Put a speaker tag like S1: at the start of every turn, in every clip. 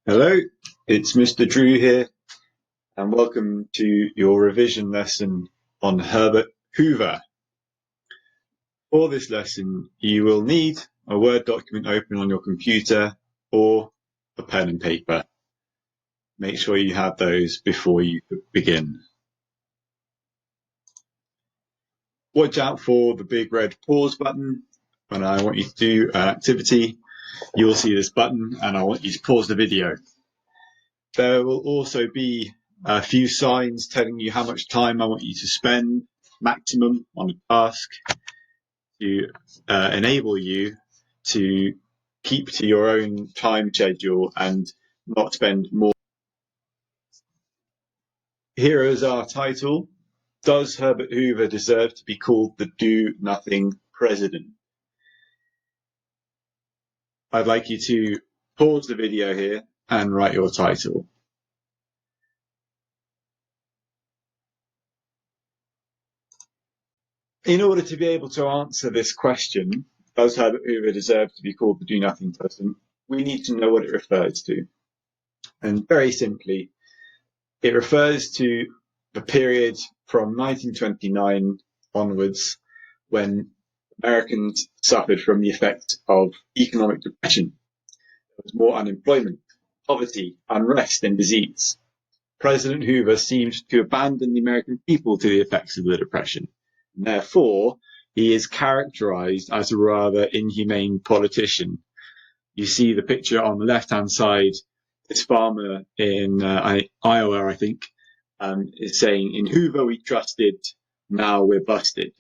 S1: Hello, it's Mr. Drew here, and welcome to your revision lesson on Herbert Hoover. For this lesson, you will need a Word document open on your computer or a pen and paper. Make sure you have those before you begin. Watch out for the big red pause button. When I want you to do an activity, you will see this button and I want you to pause the video. There will also be a few signs telling you how much time I want you to spend maximum on a task to enable you to keep to your own time schedule and not spend more. Here is our title. Does Herbert Hoover deserve to be called the do-nothing president? I'd like you to pause the video here and write your title. In order to be able to answer this question, does Herbert Hoover deserve to be called the do-nothing president, we need to know what it refers to. And very simply, it refers to the period from 1929 onwards when Americans suffered from the effects of economic depression. There was more unemployment, poverty, unrest, and disease. President Hoover seemed to abandon the American people to the effects of the depression. And therefore, he is characterized as a rather inhumane politician. You see the picture on the left-hand side. This farmer in Iowa, I think, is saying, "In Hoover we trusted, now we're busted."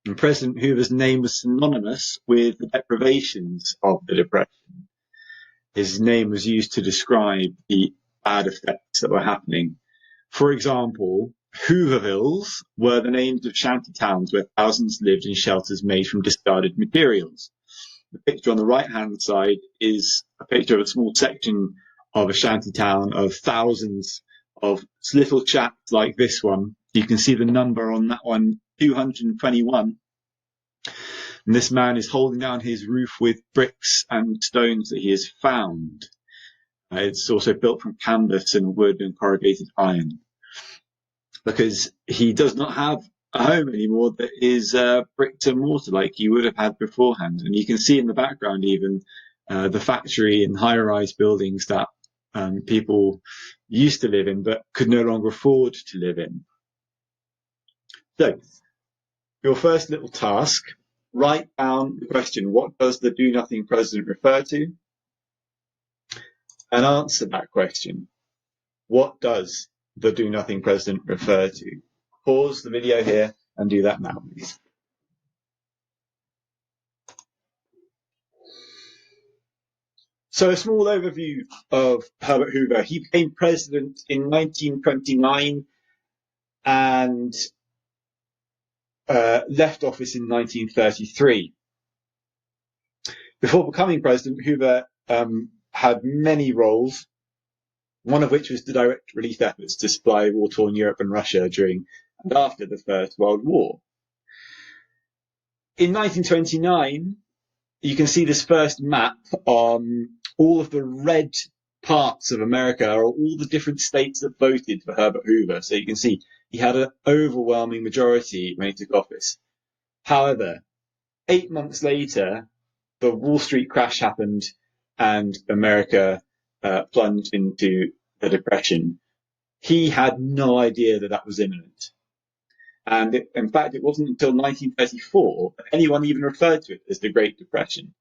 S1: And President Hoover's name was synonymous with the deprivations of the Depression. His name was used to describe the bad effects that were happening. For example, Hoovervilles were the names of shanty towns where thousands lived in shelters made from discarded materials. The picture on the right-hand side is a picture of a small section of a shanty town of thousands of little shacks like this one. You can see the number on that one, 221. And this man is holding down his roof with bricks and stones that he has found. It's also built from canvas and wood and corrugated iron, because he does not have a home anymore that is bricks and mortar like he would have had beforehand. And you can see in the background even the factory and high-rise buildings that people used to live in but could no longer afford to live in. So, your first little task, write down the question, what does the do-nothing president refer to? And answer that question. What does the do-nothing president refer to? Pause the video here and do that now, please. So a small overview of Herbert Hoover. He became president in 1929 and left office in 1933. Before becoming president, Hoover had many roles, one of which was to direct relief efforts to supply war-torn Europe and Russia during and after the First World War. In 1929, you can see this first map on all of the red parts of America, or all the different states that voted for Herbert Hoover. So you can see he had an overwhelming majority when he took office. However, 8 months later, the Wall Street crash happened and America plunged into the Depression. He had no idea that that was imminent. And in fact, it wasn't until 1934 that anyone even referred to it as the Great Depression.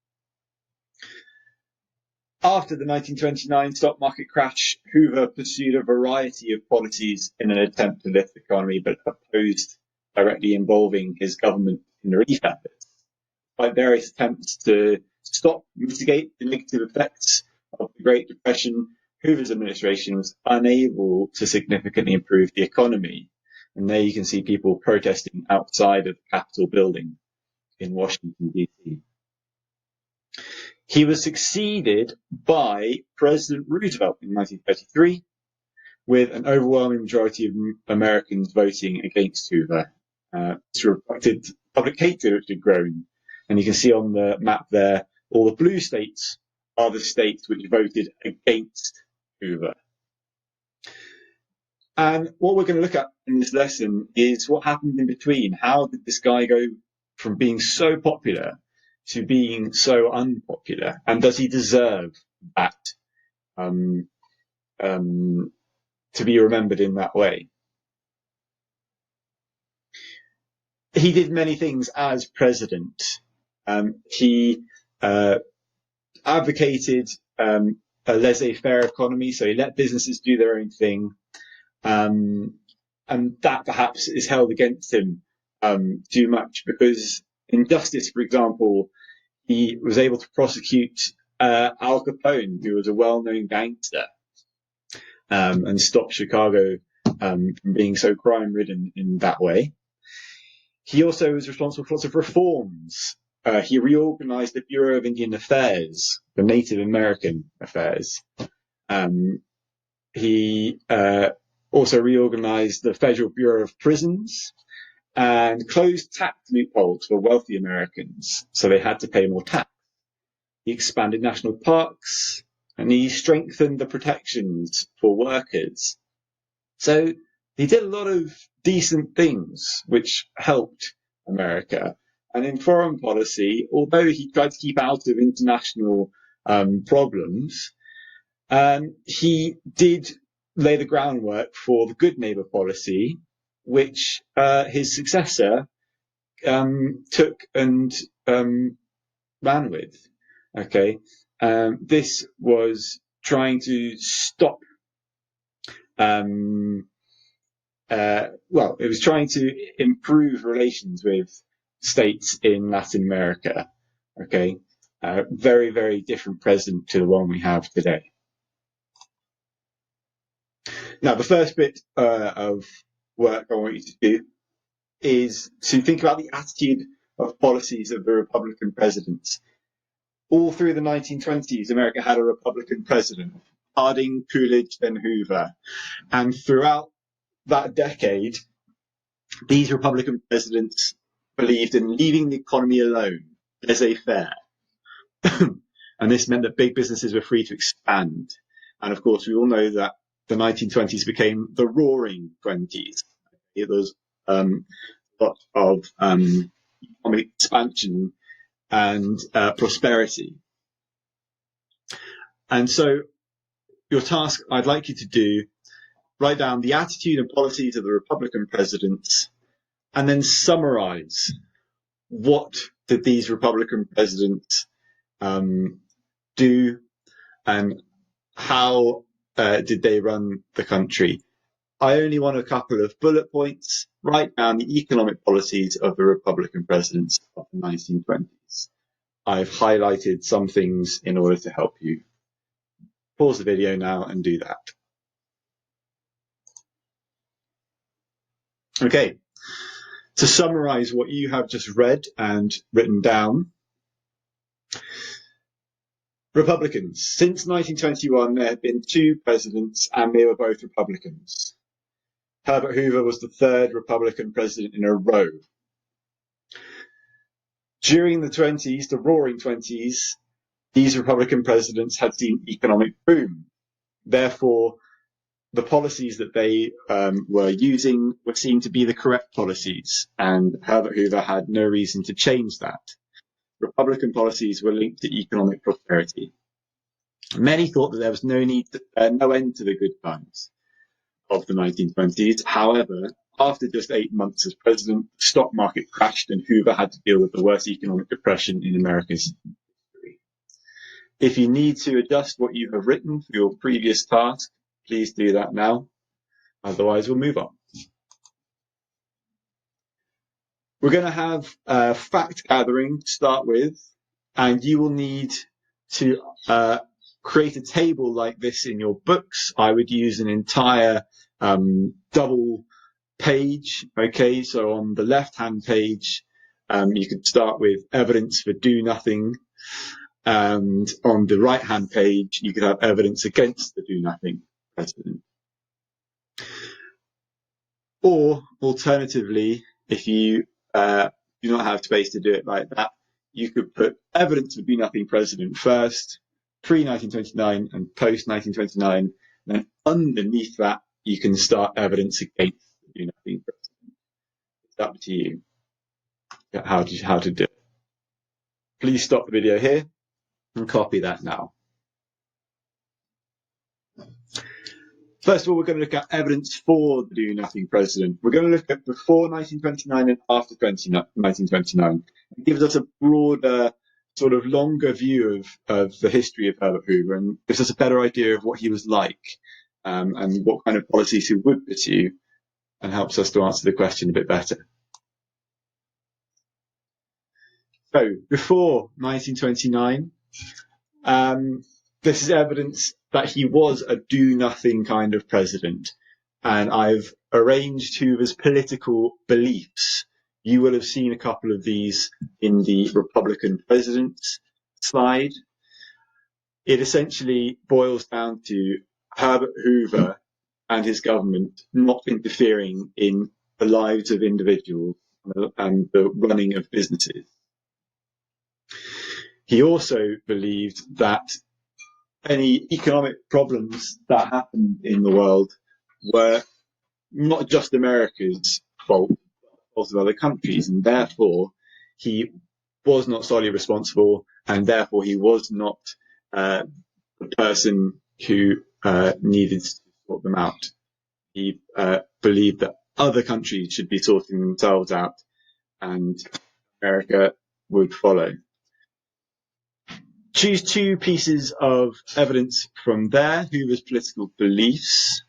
S1: After the 1929 stock market crash, Hoover pursued a variety of policies in an attempt to lift the economy, but opposed directly involving his government in the relief efforts. By various attempts to mitigate the negative effects of the Great Depression, Hoover's administration was unable to significantly improve the economy. And there you can see people protesting outside of the Capitol building in Washington, D.C. He was succeeded by President Roosevelt in 1933, with an overwhelming majority of Americans voting against Hoover. This reflected public hatred which had grown. And you can see on the map there all the blue states are the states which voted against Hoover. And what we're going to look at in this lesson is what happened in between. How did this guy go from being so popular to being so unpopular? And does he deserve that to be remembered in that way? He did many things as president. He advocated a laissez-faire economy, so he let businesses do their own thing. And that perhaps is held against him too much, because in justice, for example, he was able to prosecute Al Capone, who was a well-known gangster, and stop Chicago from being so crime-ridden in that way. He also was responsible for lots of reforms. He reorganized the Bureau of Indian Affairs, the Native American Affairs. He also reorganized the Federal Bureau of Prisons and closed tax loopholes for wealthy Americans, so they had to pay more tax. He expanded national parks, and he strengthened the protections for workers. So he did a lot of decent things which helped America. And in foreign policy, although he tried to keep out of international problems, he did lay the groundwork for the good neighbor policy, which his successor took and ran with. Okay, this was trying to stop. It was trying to improve relations with states in Latin America. Okay, very, very different president to the one we have today. Now, the first bit of work I want you to do is to think about the attitude of policies of the Republican presidents. All through the 1920s, America had a Republican president, Harding, Coolidge, then Hoover. And throughout that decade, these Republican presidents believed in leaving the economy alone, laissez-faire. And this meant that big businesses were free to expand. And of course, we all know that the 1920s became the Roaring Twenties. It was a lot of economic expansion and prosperity. And so your task I'd like you to do, write down the attitude and policies of the Republican presidents, and then summarize what did these Republican presidents do and how did they run the country. I only want a couple of bullet points. Write down the economic policies of the Republican presidents of the 1920s. I've highlighted some things in order to help you. Pause the video now and do that. Okay, to summarize what you have just read and written down. Republicans. Since 1921, there have been two presidents, and they were both Republicans. Herbert Hoover was the third Republican president in a row. During the 20s, the Roaring Twenties, these Republican presidents had seen economic boom. Therefore, the policies that they were using were seen to be the correct policies, and Herbert Hoover had no reason to change that. Republican policies were linked to economic prosperity. Many thought that there was no end to the good times of the 1920s. However, after just 8 months as president, the stock market crashed and Hoover had to deal with the worst economic depression in America's history. If you need to adjust what you have written for your previous task, please do that now. Otherwise, we'll move on. We're going to have fact gathering to start with, and you will need to create a table like this in your books. I would use an entire double page. Okay, so on the left-hand page, you could start with evidence for do nothing, and on the right-hand page, you could have evidence against the do nothing president. Or alternatively, if you do not have space to do it like that, you could put evidence for do nothing president first, pre-1929 and post-1929. And then underneath that, you can start evidence against the Do Nothing president. It's up to you how to do it. Please stop the video here and copy that now. First of all, we're going to look at evidence for the Do Nothing president. We're going to look at before 1929 and after 1929. It gives us a broader, sort of longer view of the history of Herbert Hoover and gives us a better idea of what he was like and what kind of policies he would pursue, and helps us to answer the question a bit better. So, before 1929, this is evidence that he was a do-nothing kind of president. And I've arranged Hoover's political beliefs. You will have seen a couple of these in the Republican presidents slide. It essentially boils down to Herbert Hoover and his government not interfering in the lives of individuals and the running of businesses. He also believed that any economic problems that happened in the world were not just America's fault, but also other countries, and therefore he was not solely responsible, and therefore he was not the person who needed to sort them out. He believed that other countries should be sorting themselves out, and America would follow. Choose two pieces of evidence from there, Hoover's political beliefs,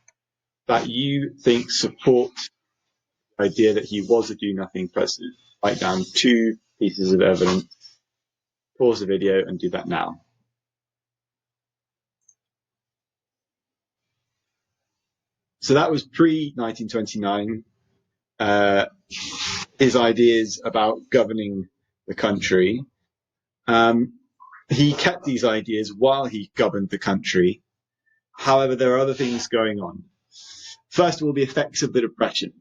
S1: that you think support the idea that he was a do-nothing president. Write down two pieces of evidence, pause the video and do that now. So that was pre-1929. His ideas about governing the country. He kept these ideas while he governed the country. However, there are other things going on. First of all, the effects of the Depression.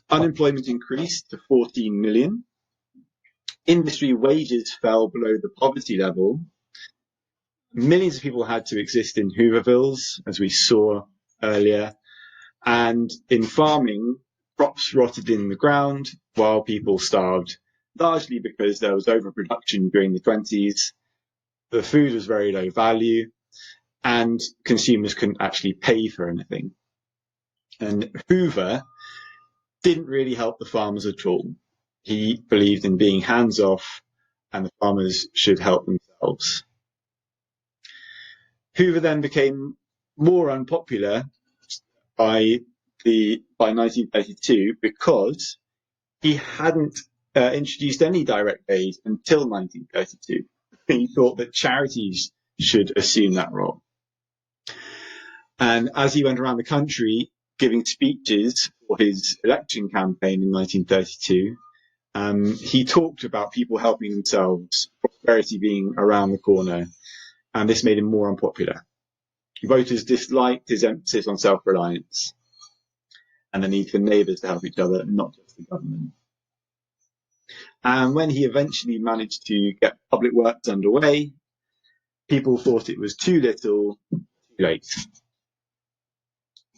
S1: Unemployment increased to 14 million. Industry wages fell below the poverty level. Millions of people had to exist in Hoovervilles, as we saw earlier. And in farming, crops rotted in the ground while people starved, largely because there was overproduction during the 20s. The food was very low value, and consumers couldn't actually pay for anything. And Hoover didn't really help the farmers at all. He believed in being hands-off, and the farmers should help themselves. Hoover then became more unpopular by 1932 because he hadn't introduced any direct aid until 1932. He thought that charities should assume that role. And as he went around the country giving speeches for his election campaign in 1932, he talked about people helping themselves, prosperity being around the corner, and this made him more unpopular. Voters disliked his emphasis on self-reliance and the need for neighbours to help each other, not just the government. And when he eventually managed to get public works underway, people thought it was too little, too late.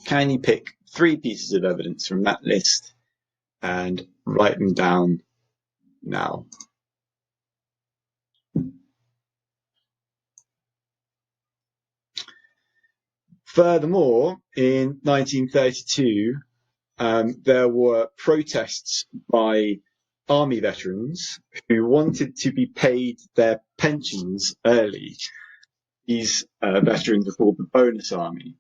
S1: Can you pick three pieces of evidence from that list and write them down now? Furthermore, in 1932, there were protests by army veterans who wanted to be paid their pensions early. These veterans were called the bonus army.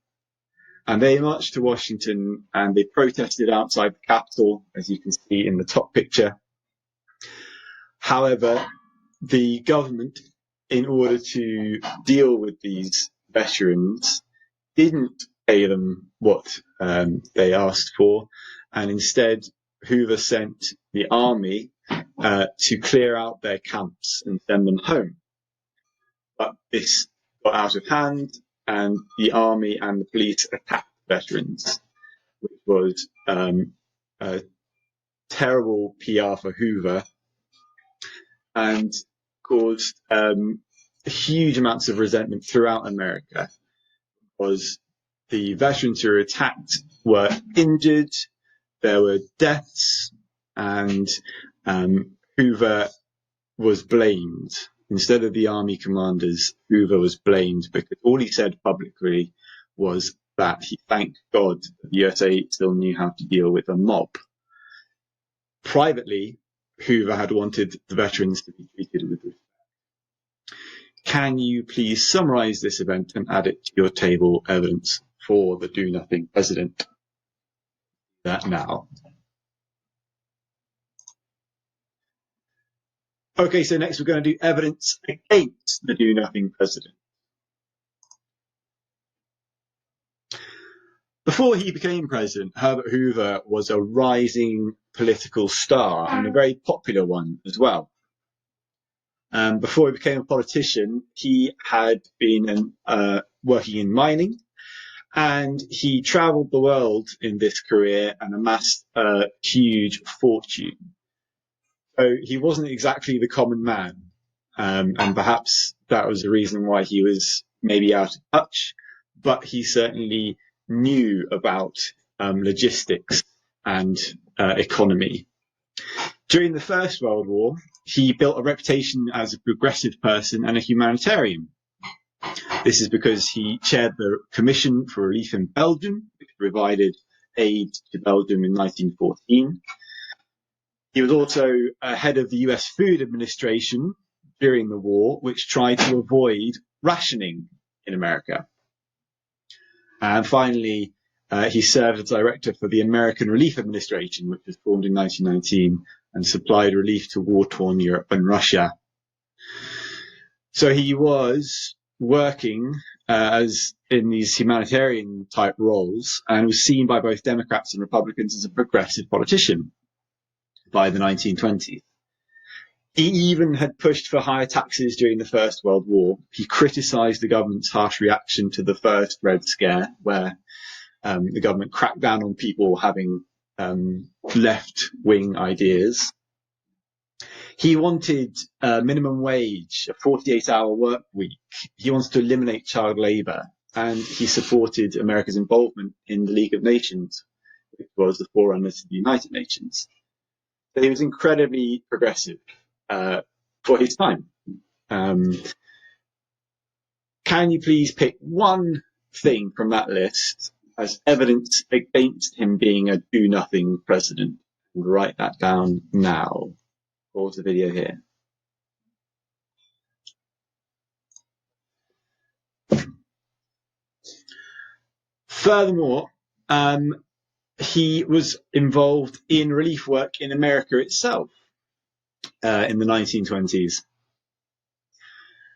S1: And they marched to Washington and they protested outside the Capitol, as you can see in the top picture. However, the government, in order to deal with these veterans, didn't pay them what they asked for, and instead Hoover sent the army to clear out their camps and send them home. But this got out of hand, and the army and the police attacked veterans, which was a terrible PR for Hoover and caused huge amounts of resentment throughout America, because the veterans who were attacked were injured, there were deaths, and Hoover was blamed. Instead of the army commanders, Hoover was blamed because all he said publicly was that he thanked God that the USA still knew how to deal with a mob. Privately, Hoover had wanted the veterans to be treated with respect. Can you please summarize this event and add it to your table evidence for the do-nothing president? That now. Okay, so next we're going to do evidence against the do-nothing president. Before he became president, Herbert Hoover was a rising political star, and a very popular one as well. Before he became a politician, he had been working in mining, and he traveled the world in this career and amassed a huge fortune. So he wasn't exactly the common man, and perhaps that was the reason why he was maybe out of touch, but he certainly knew about logistics and economy. During the First World War, he built a reputation as a progressive person and a humanitarian. This is because he chaired the Commission for Relief in Belgium, which provided aid to Belgium in 1914. He was also head of the US Food Administration during the war, which tried to avoid rationing in America. And finally, he served as director for the American Relief Administration, which was formed in 1919 and supplied relief to war-torn Europe and Russia. So he was working as in these humanitarian type roles, and was seen by both Democrats and Republicans as a progressive politician by the 1920s. He even had pushed for higher taxes during the First World War. He criticised the government's harsh reaction to the first Red Scare, where the government cracked down on people having left-wing ideas. He wanted a minimum wage, a 48-hour work week. He wanted to eliminate child labour, and he supported America's involvement in the League of Nations, which was the forerunner to the United Nations. So he was incredibly progressive for his time. Can you please pick one thing from that list as evidence against him being a do-nothing president? And write that down now. Pause the video here. Furthermore, he was involved in relief work in America itself in the 1920s.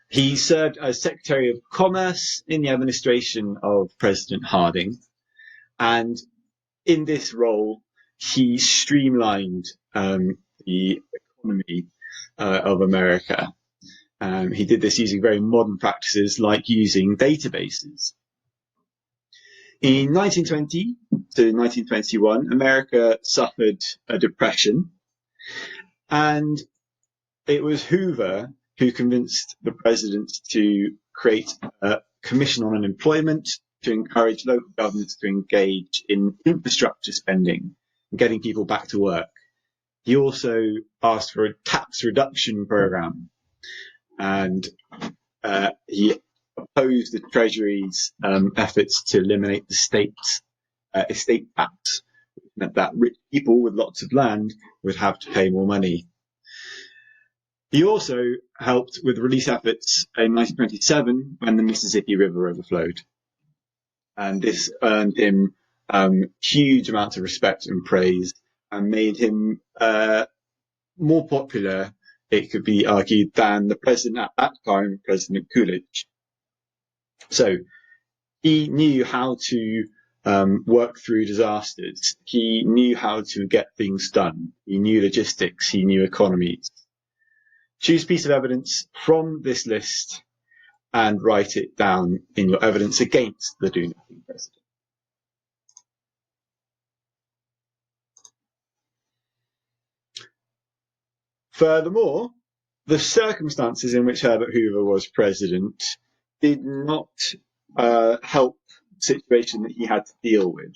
S1: He served as Secretary of Commerce in the administration of President Harding, and in this role, he streamlined the economy of America. He did this using very modern practices like using databases. In 1920 to 1921, America suffered a depression, and it was Hoover who convinced the president to create a commission on unemployment to encourage local governments to engage in infrastructure spending and getting people back to work. He also asked for a tax reduction program, and he opposed the Treasury's efforts to eliminate the state's estate tax, which meant that rich people with lots of land would have to pay more money. He also helped with relief efforts in 1927 when the Mississippi River overflowed. And this earned him huge amounts of respect and praise and made him more popular, it could be argued, than the president at that time, President Coolidge. So he knew how to work through disasters. He knew how to get things done. He knew logistics. He knew economies. Choose a piece of evidence from this list and write it down in your evidence against the do-nothing president. Furthermore, the circumstances in which Herbert Hoover was president did not help the situation that he had to deal with.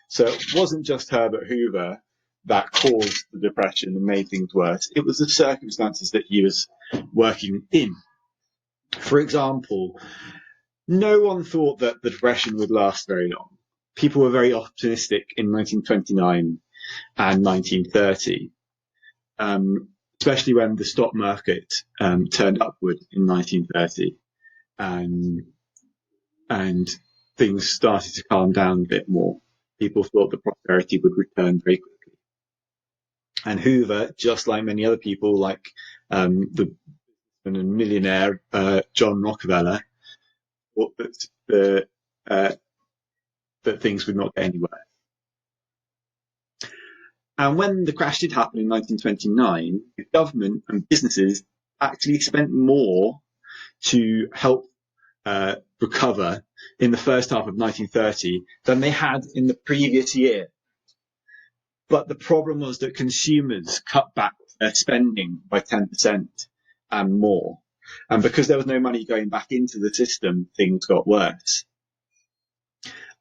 S1: So it wasn't just Herbert Hoover that caused the Depression and made things worse. It was the circumstances that he was working in. For example, no one thought that the Depression would last very long. People were very optimistic in 1929 and 1930, especially when the stock market turned upward in 1930, and things started to calm down a bit more. People thought the prosperity would return very quickly. And Hoover, just like many other people, like the millionaire John Rockefeller, thought that things would not get any worse. And when the crash did happen in 1929, the government and businesses actually spent more to help recover in the first half of 1930 than they had in the previous year. But the problem was that consumers cut back their spending by 10% and more. And because there was no money going back into the system, things got worse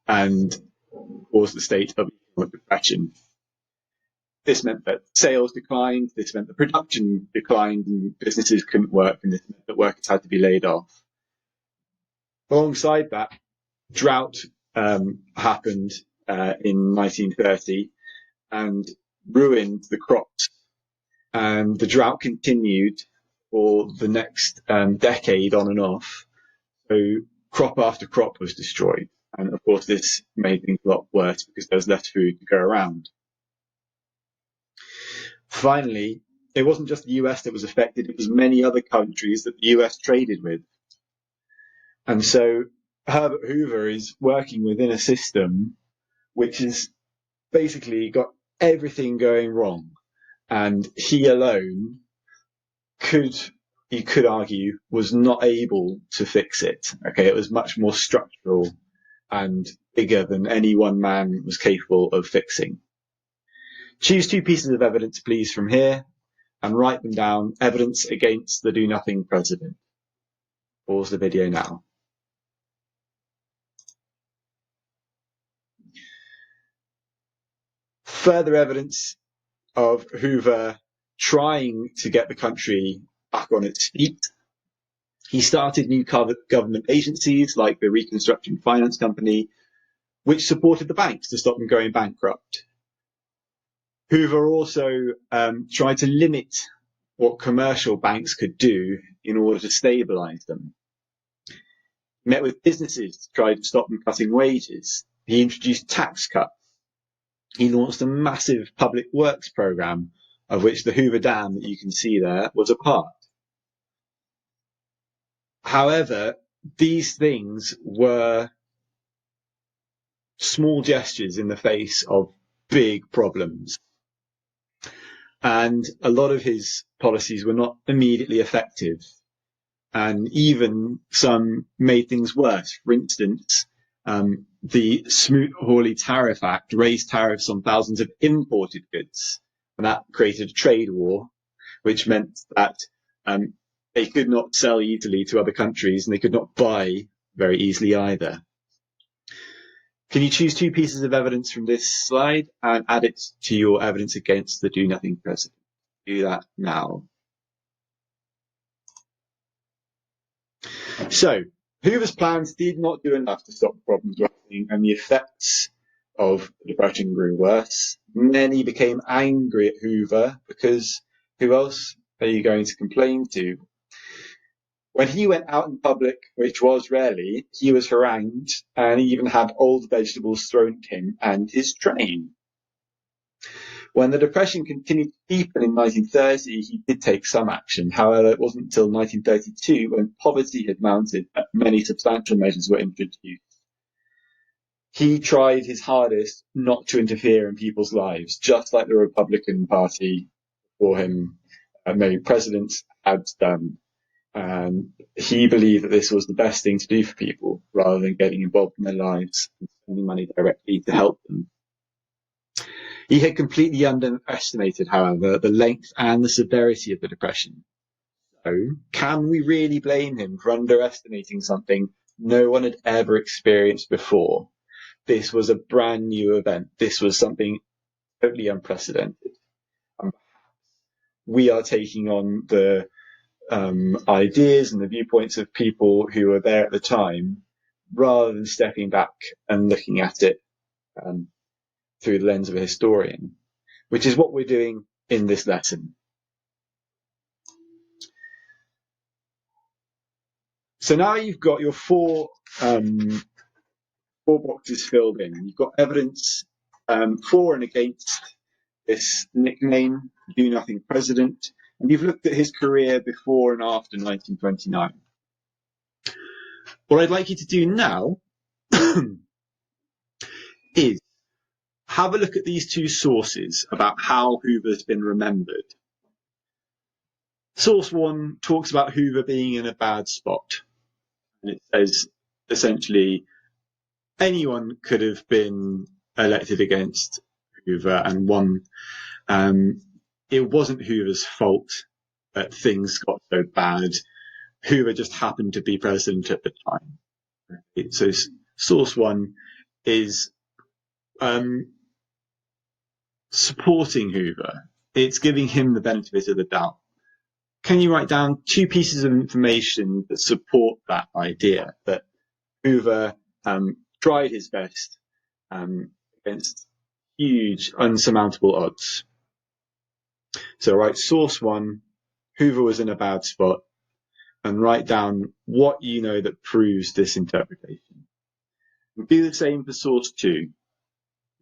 S1: and caused the state of economic depression. This meant that sales declined, this meant that production declined and businesses couldn't work, and this meant that workers had to be laid off. Alongside that, drought happened in 1930 and ruined the crops. And the drought continued for the next decade on and off. So crop after crop was destroyed. And of course, this made things a lot worse because there was less food to go around. Finally, it wasn't just the US that was affected, it was many other countries that the US traded with. And so Herbert Hoover is working within a system which has basically got everything going wrong. And he alone you could argue, was not able to fix it. Okay, it was much more structural and bigger than any one man was capable of fixing. Choose two pieces of evidence, please, from here, and write them down. Evidence against the do-nothing president. Pause the video now. Further evidence of Hoover trying to get the country back on its feet. He started new government agencies like the Reconstruction Finance Company, which supported the banks to stop them going bankrupt. Hoover also tried to limit what commercial banks could do in order to stabilize them. He met with businesses to try to stop them cutting wages. He introduced tax cuts. He launched a massive public works program, of which the Hoover Dam that you can see there was a part. However, these things were small gestures in the face of big problems. And a lot of his policies were not immediately effective. And even some made things worse. For instance, the Smoot-Hawley Tariff Act raised tariffs on thousands of imported goods. And that created a trade war, which meant that they could not sell easily to other countries and they could not buy very easily either. Can you choose two pieces of evidence from this slide and add it to your evidence against the do-nothing president? Do that now. So, Hoover's plans did not do enough to stop the problems rising, and the effects of the Depression grew worse. Many became angry at Hoover because who else are you going to complain to? When he went out in public, which was rarely, he was harangued, and he even had old vegetables thrown at him and his train. When the Depression continued to deepen in 1930, he did take some action. However, it wasn't until 1932, when poverty had mounted, that many substantial measures were introduced. He tried his hardest not to interfere in people's lives, just like the Republican Party before him, many presidents had done. And he believed that this was the best thing to do for people, rather than getting involved in their lives and spending money directly to help them. He had completely underestimated, however, the length and the severity of the Depression. So, can we really blame him for underestimating something no one had ever experienced before? This was a brand new event. This was something totally unprecedented. We are taking on the ideas and the viewpoints of people who were there at the time, rather than stepping back and looking at it through the lens of a historian, which is what we're doing in this lesson. So now you've got your four boxes filled in. You've got evidence for and against this nickname, Do Nothing President, and you've looked at his career before and after 1929. What I'd like you to do now is have a look at these two sources about how Hoover's been remembered. Source one talks about Hoover being in a bad spot. And it says, essentially, anyone could have been elected against Hoover and won. It wasn't Hoover's fault that things got so bad. Hoover just happened to be president at the time. So source one is supporting Hoover. It's giving him the benefit of the doubt. Can you write down two pieces of information that support that idea, that Hoover tried his best against huge, unsurmountable odds? So write source one, Hoover was in a bad spot, and write down what you know that proves this interpretation. And do the same for source two.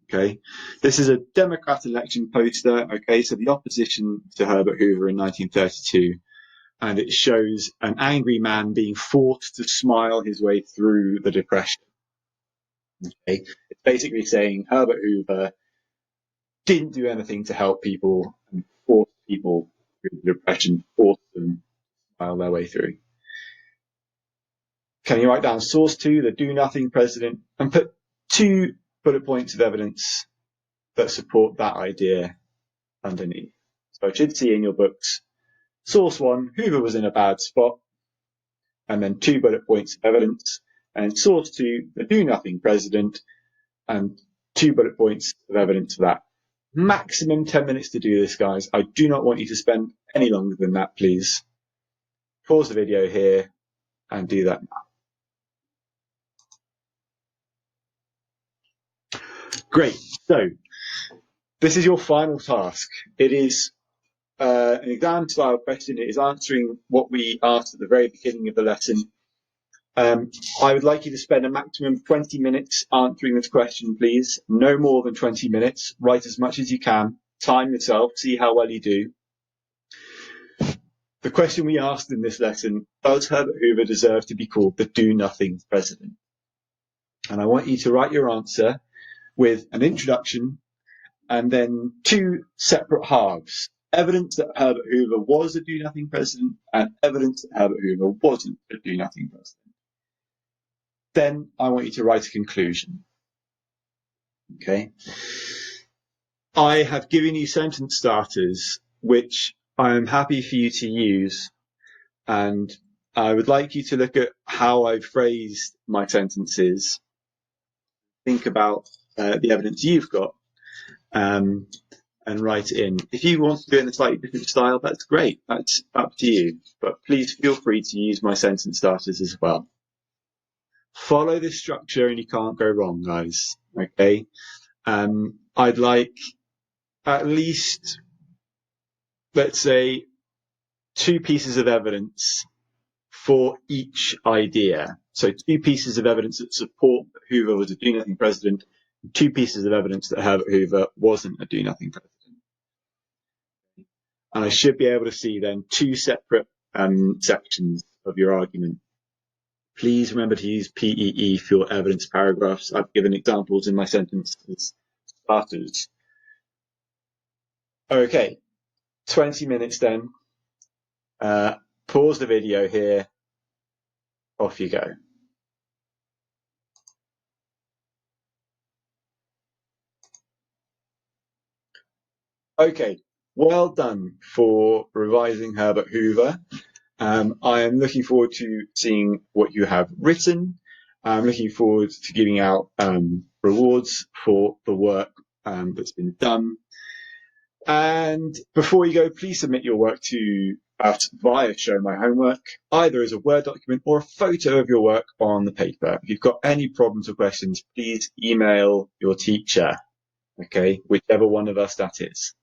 S1: Okay, this is a Democrat election poster. Okay, so the opposition to Herbert Hoover in 1932, and it shows an angry man being forced to smile his way through the Depression. Okay, it's basically saying Herbert Hoover didn't do anything to help people and forced people through the Depression, forced them to smile their way through. Can you write down source two, the do nothing president, and put two bullet points of evidence that support that idea underneath? So I should see in your books, source one, Hoover was in a bad spot, and then two bullet points of evidence, and source two, the do nothing president, and two bullet points of evidence for that. Maximum 10 minutes to do this, guys. I do not want you to spend any longer than that, please. Pause the video here and do that now. Great. So this is your final task. It is an exam style question. It is answering what we asked at the very beginning of the lesson. I would like you to spend a maximum of 20 minutes answering this question, please. No more than 20 minutes. Write as much as you can. Time yourself. See how well you do. The question we asked in this lesson, does Herbert Hoover deserve to be called the do-nothing president? And I want you to write your answer with an introduction and then two separate halves. Evidence that Herbert Hoover was a do-nothing president and evidence that Herbert Hoover wasn't a do-nothing president. Then I want you to write a conclusion. Okay. I have given you sentence starters, which I am happy for you to use. And I would like you to look at how I've phrased my sentences. Think about the evidence you've got and write it in. If you want to do it in a slightly different style, that's great. That's up to you. But please feel free to use my sentence starters as well. Follow this structure and you can't go wrong, guys. Okay. I'd like at least, let's say, two pieces of evidence for each idea. So two pieces of evidence that support that Hoover was a do-nothing president, and two pieces of evidence that Herbert Hoover wasn't a do-nothing president. And I should be able to see then two separate sections of your argument. Please remember to use PEE for your evidence paragraphs. I've given examples in my sentence starters. Okay, 20 minutes then. Pause the video here. Off you go. Okay, well done for revising Herbert Hoover. I am looking forward to seeing what you have written. I'm looking forward to giving out rewards for the work that's been done. And before you go, please submit your work to us via Show My Homework, either as a Word document or a photo of your work on the paper. If you've got any problems or questions, please email your teacher, okay, whichever one of us that is.